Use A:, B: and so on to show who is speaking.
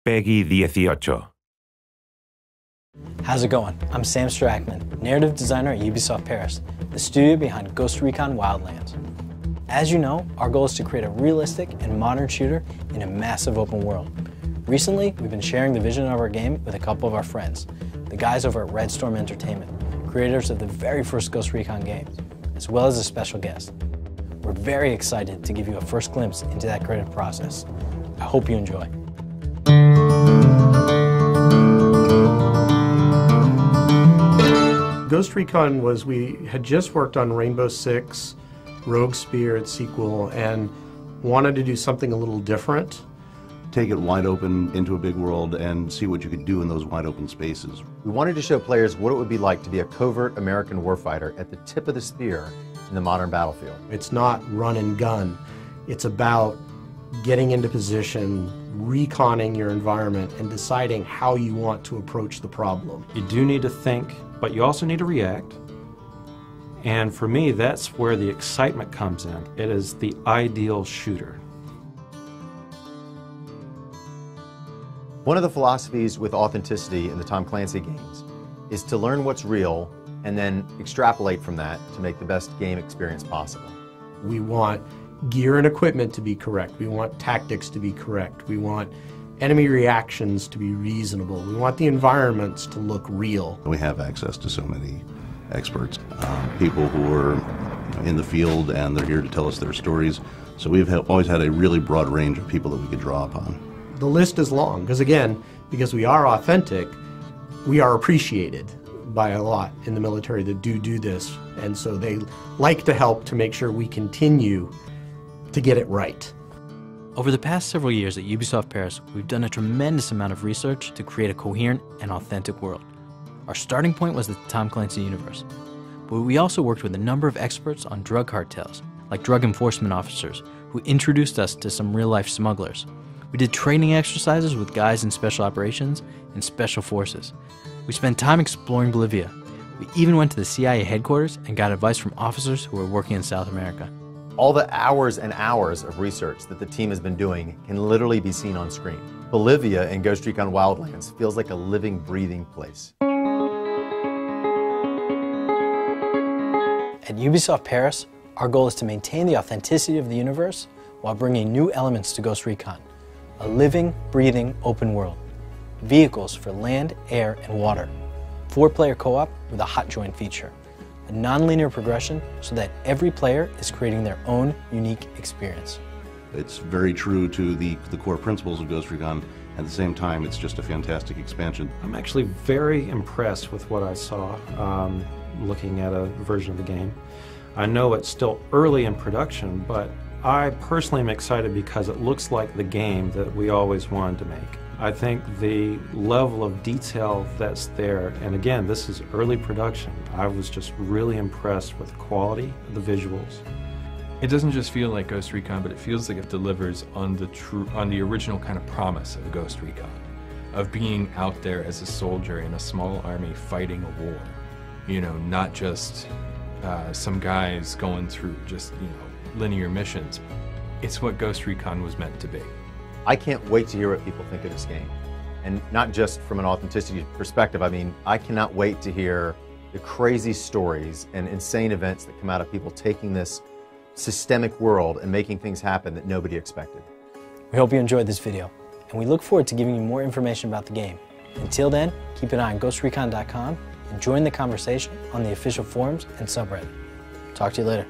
A: Peggy 18.
B: How's it going? I'm Sam Strackman, narrative designer at Ubisoft Paris, the studio behind Ghost Recon Wildlands. As you know, our goal is to create a realistic and modern shooter in a massive open world. Recently, we've been sharing the vision of our game with a couple of our friends, the guys over at Red Storm Entertainment, creators of the very first Ghost Recon games, as well as a special guest. We're very excited to give you a first glimpse into that creative process. I hope you enjoy.
C: Ghost Recon was, we had just worked on Rainbow Six, Rogue Spear, its sequel, and wanted to do something a little different.
D: Take it wide open into a big world and see what you could do in those wide open spaces.
E: We wanted to show players what it would be like to be a covert American warfighter at the tip of the spear in the modern battlefield.
C: It's not run and gun. It's about getting into position, reconning your environment, and deciding how you want to approach the problem.
F: You do need to think, but you also need to react. And for me, that's where the excitement comes in. It is the ideal shooter.
E: One of the philosophies with authenticity in the Tom Clancy games is to learn what's real and then extrapolate from that to make the best game experience possible.
C: We want gear and equipment to be correct. We want tactics to be correct. We want enemy reactions to be reasonable. We want the environments to look real.
D: We have access to so many experts, people who are in the field, and they're here to tell us their stories. So we've always had a really broad range of people that we could draw upon.
C: The list is long, because again, because we are authentic, we are appreciated by a lot in the military that do this, and so they like to help to make sure we continue to get it right.
B: Over the past several years at Ubisoft Paris, we've done a tremendous amount of research to create a coherent and authentic world. Our starting point was the Tom Clancy universe, but we also worked with a number of experts on drug cartels, like drug enforcement officers, who introduced us to some real-life smugglers. We did training exercises with guys in special operations and special forces. We spent time exploring Bolivia. We even went to the CIA headquarters and got advice from officers who were working in South America.
E: All the hours and hours of research that the team has been doing can literally be seen on screen. Bolivia in Ghost Recon Wildlands feels like a living, breathing place.
B: At Ubisoft Paris, our goal is to maintain the authenticity of the universe while bringing new elements to Ghost Recon. A living, breathing, open world. Vehicles for land, air, and water. 4-player co-op with a hot join feature. A non-linear progression so that every player is creating their own unique experience.
D: It's very true to the core principles of Ghost Recon. At the same time, it's just a fantastic expansion.
F: I'm actually very impressed with what I saw looking at a version of the game. I know it's still early in production, but I personally am excited because it looks like the game that we always wanted to make. I think the level of detail that's there, and again, this is early production, I was just really impressed with the quality of the visuals.
G: It doesn't just feel like Ghost Recon, but it feels like it delivers on the original kind of promise of Ghost Recon, of being out there as a soldier in a small army fighting a war. You know, not just some guys going through just, linear missions. It's what Ghost Recon was meant to be.
E: I can't wait to hear what people think of this game. And not just from an authenticity perspective, I mean, I cannot wait to hear the crazy stories and insane events that come out of people taking this systemic world and making things happen that nobody expected.
B: We hope you enjoyed this video, and we look forward to giving you more information about the game. Until then, keep an eye on GhostRecon.com and join the conversation on the official forums and subreddit. Talk to you later.